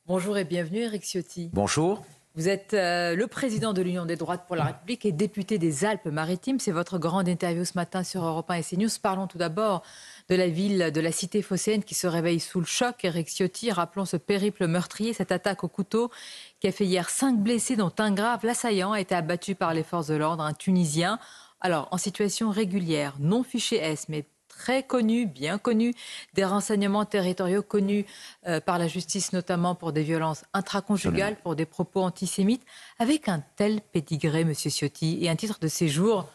Bonjour et bienvenue Éric Ciotti. Bonjour. Vous êtes le président de l'Union des droites pour la République et député des Alpes-Maritimes. C'est votre grande interview ce matin sur Europe 1 et CNews. Parlons tout d'abord de la ville, de la cité phocéenne qui se réveille sous le choc. Éric Ciotti, rappelons ce périple meurtrier, cette attaque au couteau qui a fait hier 5 blessés, dont un grave. L'assaillant a été abattu par les forces de l'ordre, un Tunisien. Alors, en situation régulière, non fiché S, mais très connu, bien connu, des renseignements territoriaux connus par la justice, notamment pour des violences intraconjugales, pour des propos antisémites. Avec un tel pédigré, Monsieur Ciotti, et un titre de séjour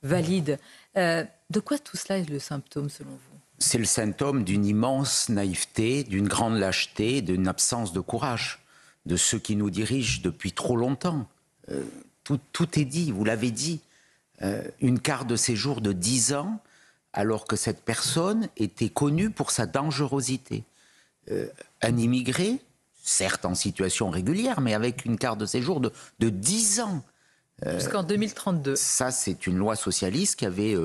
valide, de quoi tout cela est le symptôme, selon vous? C'est le symptôme d'une immense naïveté, d'une grande lâcheté, d'une absence de courage de ceux qui nous dirigent depuis trop longtemps. Tout est dit, vous l'avez dit. Une carte de séjour de 10 ans, alors que cette personne était connue pour sa dangerosité. Un immigré, certes en situation régulière, mais avec une carte de séjour de 10 ans. Jusqu'en 2032. Ça, c'est une loi socialiste qui avait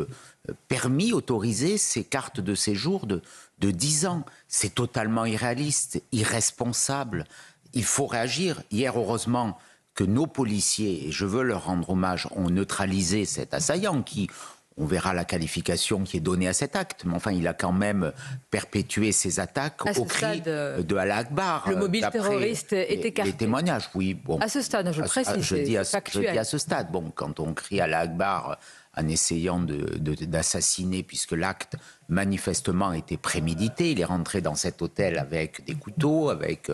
autorisé ces cartes de séjour de 10 ans. C'est totalement irréaliste, irresponsable. Il faut réagir. Hier, heureusement, que nos policiers, et je veux leur rendre hommage, ont neutralisé cet assaillant qui... On verra la qualification qui est donnée à cet acte, mais enfin, il a quand même perpétué ses attaques au cri de Allah Akbar. Le mobile terroriste est écarté. Les témoignages, oui. Bon, à ce stade, je précise, je dis à ce stade. Bon, quand on crie Allah Akbar en essayant d'assassiner, puisque l'acte manifestement était prémédité, il est rentré dans cet hôtel avec des couteaux, avec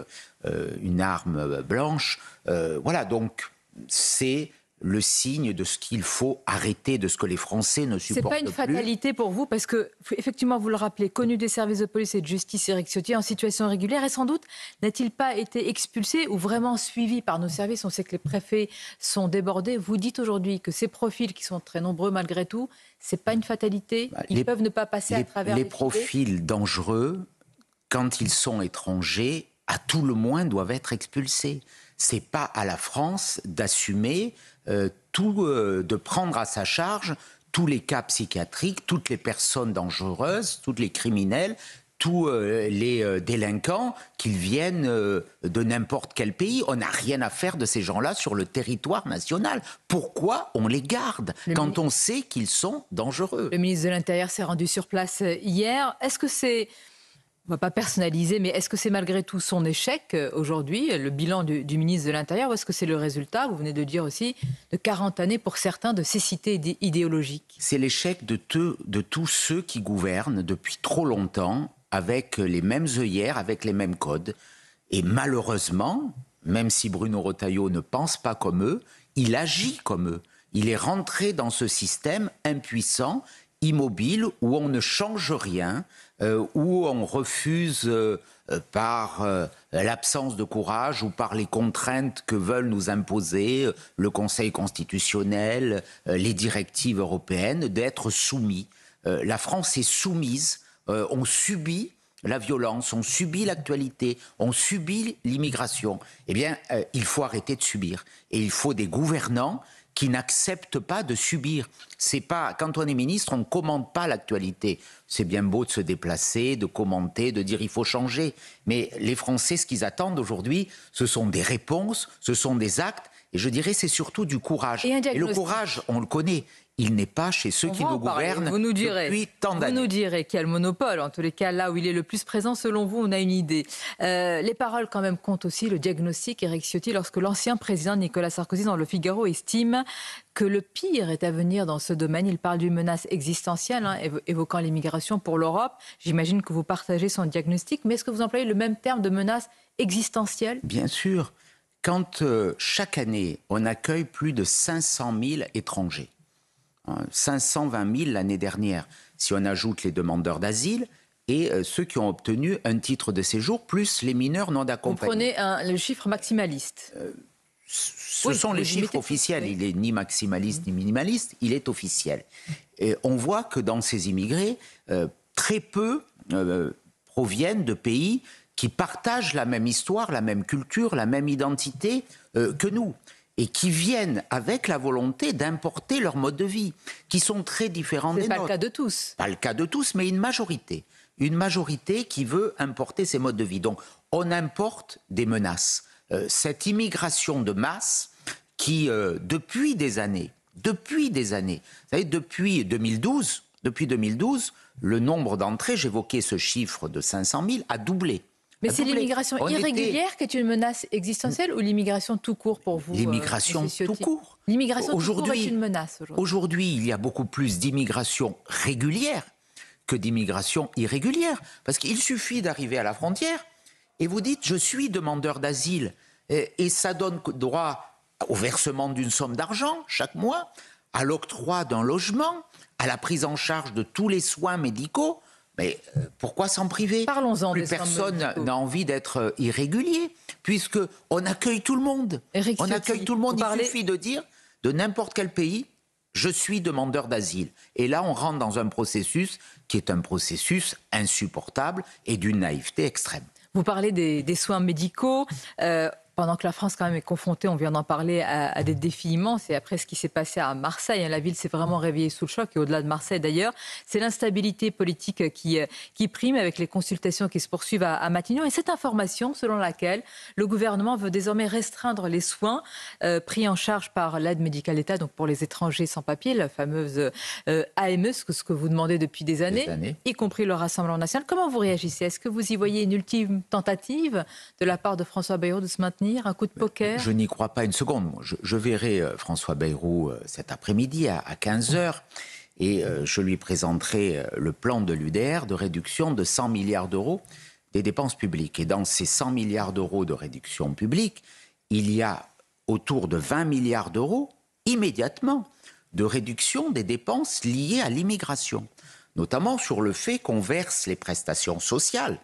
une arme blanche. Voilà, donc c'est le signe de ce qu'il faut arrêter, de ce que les Français ne supportent plus. C'est pas une fatalité pour vous, parce que, effectivement, vous le rappelez, connu des services de police et de justice, Éric Ciotti, en situation régulière, et sans doute n'a-t-il pas été expulsé ou vraiment suivi par nos services? On sait que les préfets sont débordés. Vous dites aujourd'hui que ces profils, qui sont très nombreux malgré tout, c'est pas une fatalité? Ils peuvent ne pas passer à travers les profils dangereux, quand ils sont étrangers, à tout le moins doivent être expulsés. C'est pas à la France d'assumer de prendre à sa charge tous les cas psychiatriques, toutes les personnes dangereuses, tous les criminels, tous les délinquants, qu'ils viennent de n'importe quel pays. On n'a rien à faire de ces gens-là sur le territoire national. Pourquoi on les garde quand on sait qu'ils sont dangereux? Le ministre de l'Intérieur s'est rendu sur place hier. Est-ce que c'est... On ne va pas personnaliser, mais est-ce que c'est malgré tout son échec aujourd'hui, le bilan du ministre de l'Intérieur, ou est-ce que c'est le résultat, vous venez de dire aussi, de 40 années pour certains de cécité idéologique? C'est l'échec de tous ceux qui gouvernent depuis trop longtemps avec les mêmes œillères, avec les mêmes codes. Et malheureusement, même si Bruno Retailleau ne pense pas comme eux, il agit comme eux. Il est rentré dans ce système impuissant, immobile, où on ne change rien, où on refuse par l'absence de courage ou par les contraintes que veulent nous imposer le Conseil constitutionnel, les directives européennes, d'être soumis. La France est soumise, on subit la violence, on subit l'actualité, on subit l'immigration. Eh bien, il faut arrêter de subir. Et il faut des gouvernants qui n'acceptent pas de subir. C'est pas, quand on est ministre, on ne commande pas l'actualité. C'est bien beau de se déplacer, de commenter, de dire il faut changer. Mais les Français, ce qu'ils attendent aujourd'hui, ce sont des réponses, ce sont des actes. Et je dirais, c'est surtout du courage. Et le courage, on le connaît. Il n'est pas chez ceux qui nous gouvernent depuis tant d'années. Vous nous direz qu'il y a le monopole, en tous les cas, là où il est le plus présent, selon vous, on a une idée. Les paroles, quand même, comptent aussi, le diagnostic, Éric Ciotti, lorsque l'ancien président Nicolas Sarkozy, dans Le Figaro, estime que le pire est à venir dans ce domaine. Il parle d'une menace existentielle, évoquant l'immigration pour l'Europe. J'imagine que vous partagez son diagnostic, mais est-ce que vous employez le même terme de menace existentielle? Bien sûr. Quand chaque année, on accueille plus de 500 000 étrangers, 520 000 l'année dernière, si on ajoute les demandeurs d'asile et ceux qui ont obtenu un titre de séjour, plus les mineurs non accompagnés. Vous prenez le chiffre maximaliste. Ce sont les chiffres officiels. Il n'est ni maximaliste ni minimaliste, il est officiel. Et on voit que dans ces immigrés, très peu proviennent de pays qui partagent la même histoire, la même culture, la même identité que nous. Et qui viennent avec la volonté d'importer leur mode de vie, qui sont très différents des nôtres. Ce n'est pas le cas de tous. Pas le cas de tous, mais une majorité. Une majorité qui veut importer ces modes de vie. Donc, on importe des menaces. Cette immigration de masse qui, depuis des années, vous savez, depuis 2012, le nombre d'entrées, j'évoquais ce chiffre de 500 000, a doublé. Mais c'est l'immigration irrégulière qui est une menace existentielle ou l'immigration tout court pour vous? L'immigration tout court. L'immigration tout court est une menace aujourd'hui. Aujourd'hui, il y a beaucoup plus d'immigration régulière que d'immigration irrégulière. Parce qu'il suffit d'arriver à la frontière et vous dites « je suis demandeur d'asile » et ça donne droit au versement d'une somme d'argent chaque mois, à l'octroi d'un logement, à la prise en charge de tous les soins médicaux. Mais pourquoi s'en priver? Parlons-en. Plus personne n'a envie d'être irrégulier, puisqu'on accueille tout le monde. On accueille tout le monde. Il suffit de dire, de n'importe quel pays, je suis demandeur d'asile. Et là, on rentre dans un processus qui est un processus insupportable et d'une naïveté extrême. Vous parlez des soins médicaux. Pendant que la France quand même est confrontée, on vient d'en parler, à des défis immenses. Et après ce qui s'est passé à Marseille, la ville s'est vraiment réveillée sous le choc. Et au-delà de Marseille d'ailleurs, c'est l'instabilité politique qui prime avec les consultations qui se poursuivent à Matignon. Et cette information selon laquelle le gouvernement veut désormais restreindre les soins pris en charge par l'aide médicale d'État, donc pour les étrangers sans papier, la fameuse AME, ce que vous demandez depuis des années, y compris le Rassemblement national. Comment vous réagissez? Est-ce que vous y voyez une ultime tentative de la part de François Bayrou de se maintenir? Un coup de poker? Je n'y crois pas une seconde. Je verrai François Bayrou cet après-midi à 15h et je lui présenterai le plan de l'UDR de réduction de 100 milliards d'euros des dépenses publiques. Et dans ces 100 milliards d'euros de réduction publique, il y a autour de 20 milliards d'euros immédiatement de réduction des dépenses liées à l'immigration, notamment sur le fait qu'on verse les prestations sociales,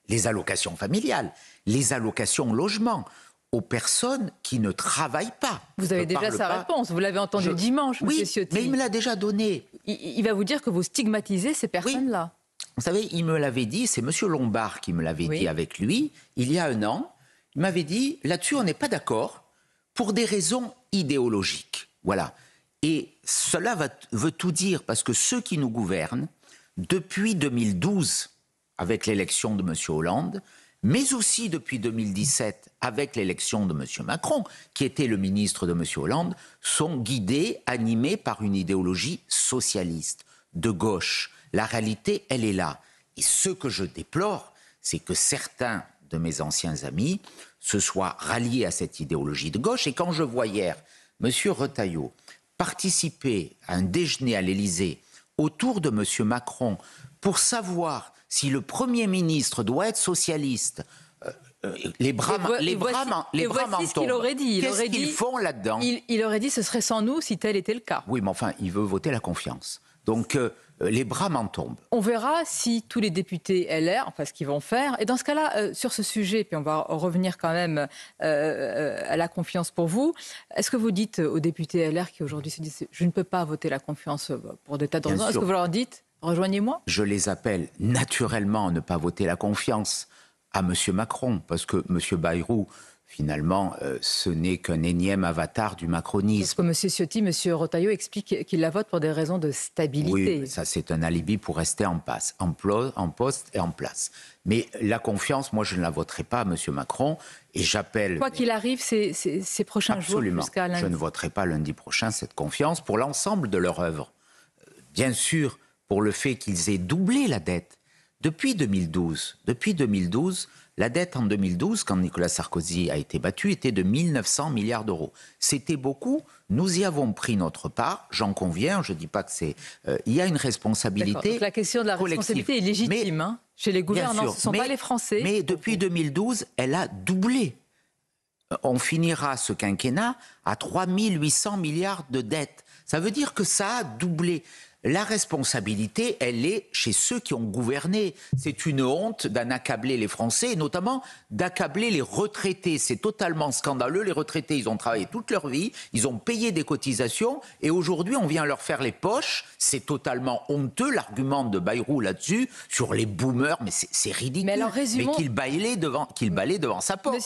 les allocations familiales, les allocations logement aux personnes qui ne travaillent pas. Vous avez déjà sa réponse, vous l'avez entendu dimanche, oui, M. Ciotti. Mais il me l'a déjà donné. Il va vous dire que vous stigmatisez ces personnes-là. Oui. Vous savez, il me l'avait dit, c'est M. Lombard qui me l'avait dit avec lui, il y a un an. Il m'avait dit, là-dessus, on n'est pas d'accord pour des raisons idéologiques. Voilà. Et cela veut tout dire, parce que ceux qui nous gouvernent, depuis 2012, avec l'élection de M. Hollande, mais aussi depuis 2017, avec l'élection de M. Macron, qui était le ministre de M. Hollande, sont guidés, animés par une idéologie socialiste, de gauche. La réalité, elle est là. Et ce que je déplore, c'est que certains de mes anciens amis se soient ralliés à cette idéologie de gauche. Et quand je vois hier M. Retailleau participer à un déjeuner à l'Élysée autour de M. Macron pour savoir si le Premier ministre doit être socialiste, les bras m'en tombent. Ce qu'il aurait dit. Qu'est-ce qu'ils font là-dedans? Il aurait dit ce serait sans nous si tel était le cas. Oui, mais enfin, il veut voter la confiance. Donc, les bras m'en tombent. On verra si tous les députés LR, enfin ce qu'ils vont faire. Et dans ce cas-là, sur ce sujet, puis on va revenir quand même à la confiance pour vous. Est-ce que vous dites aux députés LR qui aujourd'hui se disent « je ne peux pas voter la confiance pour des tas de raisons », est-ce que vous leur dites « rejoignez-moi » ? Je les appelle naturellement à ne pas voter la confiance à M. Macron, parce que M. Bayrou, finalement, ce n'est qu'un énième avatar du macronisme. Parce que M. Ciotti, M. Retailleau explique qu'il la vote pour des raisons de stabilité. Oui, ça c'est un alibi pour rester en poste et en place. Mais la confiance, moi je ne la voterai pas à M. Macron et j'appelle... Quoi qu'il arrive ces prochains jours jusqu'à lundi. Je ne voterai pas lundi prochain cette confiance pour l'ensemble de leur œuvre. Bien sûr, pour le fait qu'ils aient doublé la dette. Depuis 2012, la dette en 2012, quand Nicolas Sarkozy a été battu, était de 1 900 milliards d'euros. C'était beaucoup, nous y avons pris notre part, j'en conviens, je ne dis pas que c'est... il y a une responsabilité. Donc la question de la responsabilité est légitime, chez les gouvernants, ce ne sont pas les Français. Mais depuis 2012, elle a doublé. On finira ce quinquennat à 3 800 milliards de dettes. Ça veut dire que ça a doublé. La responsabilité, elle est chez ceux qui ont gouverné. C'est une honte d'en accabler les Français, et notamment d'accabler les retraités. C'est totalement scandaleux. Les retraités, ils ont travaillé toute leur vie, ils ont payé des cotisations, et aujourd'hui, on vient leur faire les poches. C'est totalement honteux, l'argument de Bayrou là-dessus, sur les boomers, mais c'est ridicule. Mais alors, qu'il balaye devant sa porte.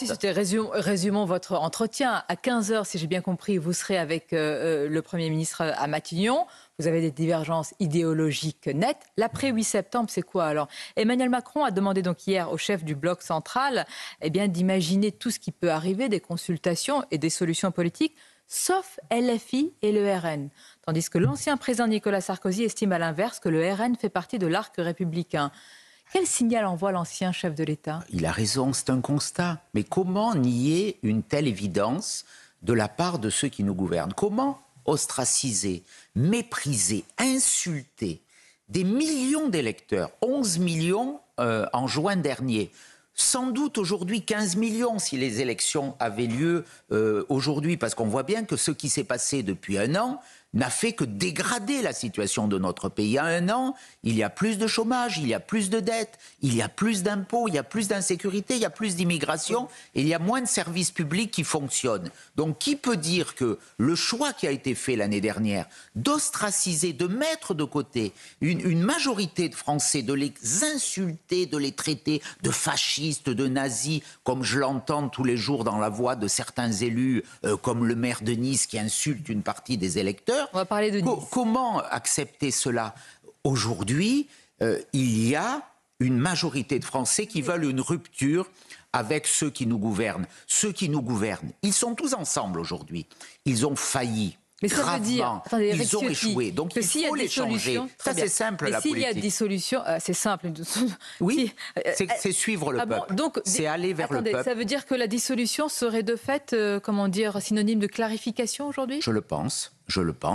Résumons votre entretien. À 15h, si j'ai bien compris, vous serez avec le Premier ministre à Matignon vous avez des divergences idéologiques nettes. L'après 8 septembre, c'est quoi alors? Emmanuel Macron a demandé donc hier au chef du bloc central d'imaginer tout ce qui peut arriver, des consultations et des solutions politiques, sauf LFI et le RN. Tandis que l'ancien président Nicolas Sarkozy estime à l'inverse que le RN fait partie de l'arc républicain. Quel signal envoie l'ancien chef de l'État? Il a raison, c'est un constat. Mais comment nier une telle évidence de la part de ceux qui nous gouvernent? Comment ostraciser, mépriser, insulter des millions d'électeurs, 11 millions en juin dernier, sans doute aujourd'hui 15 millions si les élections avaient lieu aujourd'hui, parce qu'on voit bien que ce qui s'est passé depuis un an n'a fait que dégrader la situation de notre pays. Il y a un an, il y a plus de chômage, il y a plus de dettes, il y a plus d'impôts, il y a plus d'insécurité, il y a plus d'immigration et il y a moins de services publics qui fonctionnent. Donc qui peut dire que le choix qui a été fait l'année dernière d'ostraciser, de mettre de côté une majorité de Français, de les insulter, de les traiter de fascistes, de nazis, comme je l'entends tous les jours dans la voix de certains élus, comme le maire de Nice qui insulte une partie des électeurs. On va parler de Nice. Comment accepter cela? Aujourd'hui, il y a une majorité de Français qui veulent une rupture avec ceux qui nous gouvernent. Ceux qui nous gouvernent, ils sont tous ensemble aujourd'hui. Ils ont failli. Mais ça veut dire, attendez, ils ont échoué, donc il faut les changer. Ça, c'est simple, la politique. S'il y a dissolution, c'est simple. Oui, c'est suivre le peuple. Donc, c'est aller vers le peuple. Ça veut dire que la dissolution serait de fait, synonyme de clarification aujourd'hui? Je le pense.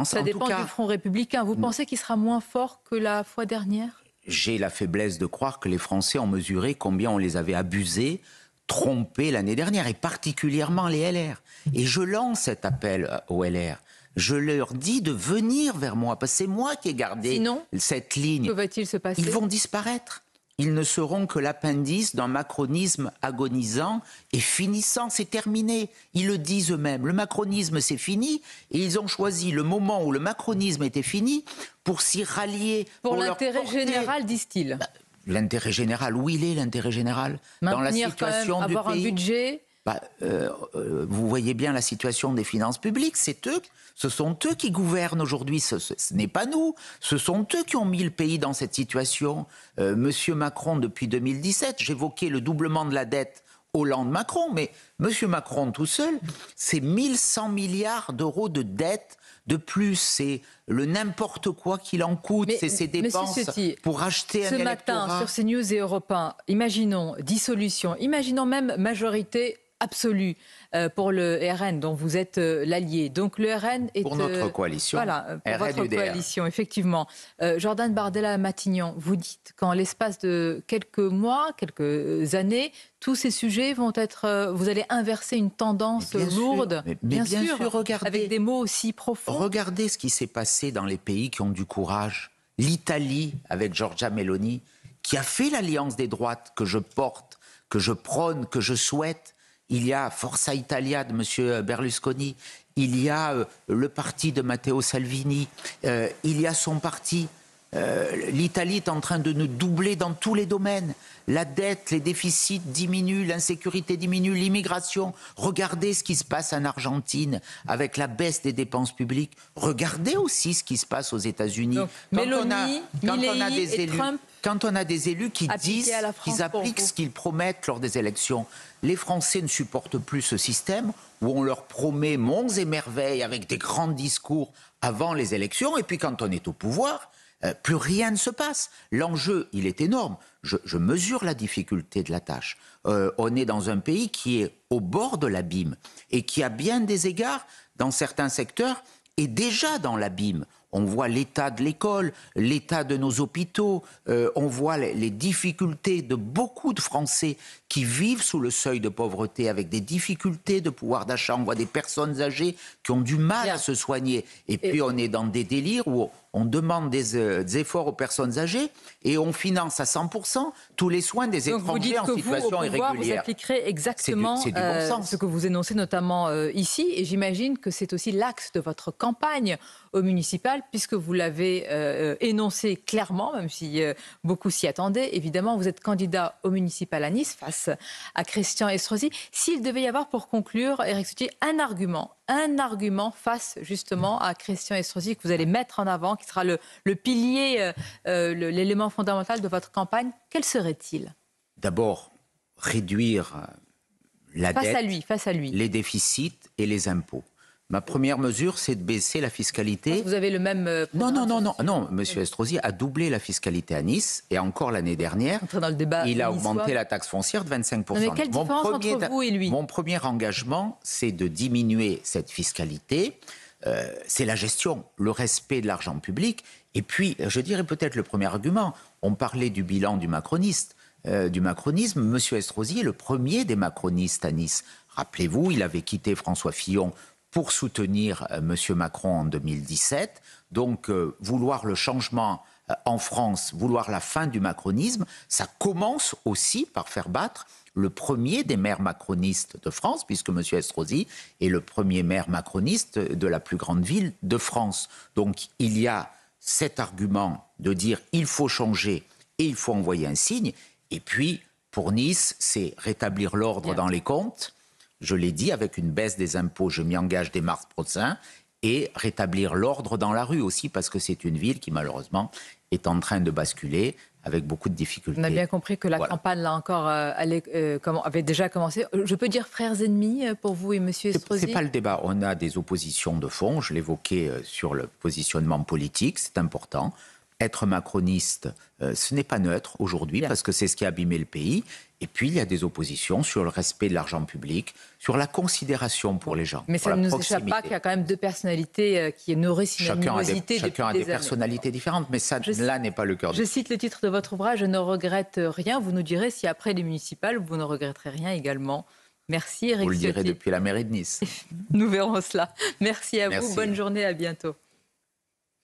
Ça dépend du Front républicain. Vous pensez qu'il sera moins fort que la fois dernière? J'ai la faiblesse de croire que les Français ont mesuré combien on les avait abusés, trompés l'année dernière, et particulièrement les LR. Et je lance cet appel aux LR. Je leur dis de venir vers moi, parce que c'est moi qui ai gardé cette ligne. Que va-t-il se passer? Ils vont disparaître. Ils ne seront que l'appendice d'un macronisme agonisant et finissant. C'est terminé. Ils le disent eux-mêmes. Le macronisme, c'est fini. Et ils ont choisi le moment où le macronisme était fini pour s'y rallier. Pour l'intérêt général, disent-ils. L'intérêt général, où il est l'intérêt général? Maintenir dans la situation quand même, avoir du pays. Un budget. Vous voyez bien la situation des finances publiques, ce sont eux qui gouvernent aujourd'hui, ce n'est pas nous, ce sont eux qui ont mis le pays dans cette situation. Monsieur Macron, depuis 2017, j'évoquais le doublement de la dette Hollande-Macron, mais Monsieur Macron tout seul, c'est 1100 milliards d'euros de dette de plus, c'est le n'importe quoi qu'il en coûte, c'est ses dépenses pour acheter un électorat. Ce matin, sur CNews et Europe 1, imaginons dissolution, imaginons même majorité absolue pour le RN dont vous êtes l'allié. Donc le RN est... Pour notre coalition. Voilà, pour votre coalition, effectivement. Jordan Bardella-Matignon, vous dites qu'en l'espace de quelques mois, quelques années, tous ces sujets vont être... vous allez inverser une tendance lourde. Bien sûr, regardez, avec des mots aussi profonds. Regardez ce qui s'est passé dans les pays qui ont du courage. L'Italie, avec Giorgia Meloni, qui a fait l'alliance des droites que je porte, que je prône, que je souhaite. Il y a Forza Italia de M. Berlusconi, il y a le parti de Matteo Salvini, il y a son parti. L'Italie est en train de nous doubler dans tous les domaines. La dette, les déficits diminuent, l'insécurité diminue, l'immigration. Regardez ce qui se passe en Argentine avec la baisse des dépenses publiques. Regardez aussi ce qui se passe aux États-Unis. Quand on a des élus qui disent qu'ils appliquent ce qu'ils promettent lors des élections, les Français ne supportent plus ce système où on leur promet monts et merveilles avec des grands discours avant les élections, et puis quand on est au pouvoir, plus rien ne se passe. L'enjeu, il est énorme. Je mesure la difficulté de la tâche. On est dans un pays qui est au bord de l'abîme et qui, à bien des égards, dans certains secteurs, est déjà dans l'abîme. On voit l'état de l'école, l'état de nos hôpitaux, on voit les difficultés de beaucoup de Français qui vivent sous le seuil de pauvreté avec des difficultés de pouvoir d'achat. On voit des personnes âgées qui ont du mal à se soigner. Et puis on est dans des délires où on demande des efforts aux personnes âgées et on finance à 100% tous les soins des étrangers en situation irrégulière. Vous appliquerez exactement ce que vous énoncez notamment ici, et j'imagine que c'est aussi l'axe de votre campagne au municipal, puisque vous l'avez énoncé clairement, même si beaucoup s'y attendaient. Évidemment, vous êtes candidat au municipal à Nice face à Christian Estrosi. S'il devait y avoir, pour conclure, Éric Ciotti, un argument un argument face justement à Christian Estrosi que vous allez mettre en avant, qui sera le pilier, l'élément fondamental de votre campagne. Quel serait-il? D'abord, réduire la dette, face à lui. les déficits et les impôts. Ma première mesure, c'est de baisser la fiscalité. Vous avez le même... Non. Monsieur Estrosi a doublé la fiscalité à Nice et encore l'année dernière, dans le débat il a augmenté la taxe foncière de 25%. Non, mais quelle différence entre vous et lui? Mon premier engagement, c'est de diminuer cette fiscalité. C'est la gestion, le respect de l'argent public. Et puis, je dirais peut-être le premier argument, on parlait du bilan du macronisme. Monsieur Estrosi est le premier des macronistes à Nice. Rappelez-vous, il avait quitté François Fillon pour soutenir M. Macron en 2017. Donc, vouloir le changement en France, vouloir la fin du macronisme, ça commence aussi par faire battre le premier des maires macronistes de France, puisque M. Estrosi est le premier maire macroniste de la plus grande ville de France. Donc, il y a cet argument de dire il faut changer et il faut envoyer un signe. Et puis, pour Nice, c'est rétablir l'ordre dans les comptes. Je l'ai dit, avec une baisse des impôts, je m'y engage dès mars prochain, et rétablir l'ordre dans la rue aussi, parce que c'est une ville qui, malheureusement, est en train de basculer avec beaucoup de difficultés. On a bien compris que la campagne, là encore, avait déjà commencé. Je peux dire frères ennemis pour vous et M. Estrosi? C'est pas le débat. On a des oppositions de fond. Je l'évoquais sur le positionnement politique, c'est important. Être macroniste, ce n'est pas neutre aujourd'hui, parce que c'est ce qui a abîmé le pays. Et puis, il y a des oppositions sur le respect de l'argent public, sur la considération pour les gens. Mais ça ne nous échappe pas qu'il y a quand même deux personnalités qui nourrissent une animosité. Chacun a des personnalités différentes, mais ça, là, n'est pas le cœur. Je cite le titre de votre ouvrage, « Je ne regrette rien ». Vous nous direz si après les municipales, vous ne regretterez rien également. Merci, Éric Ciotti. Vous le direz depuis la mairie de Nice. Nous verrons cela. Merci à vous. Bonne journée, à bientôt.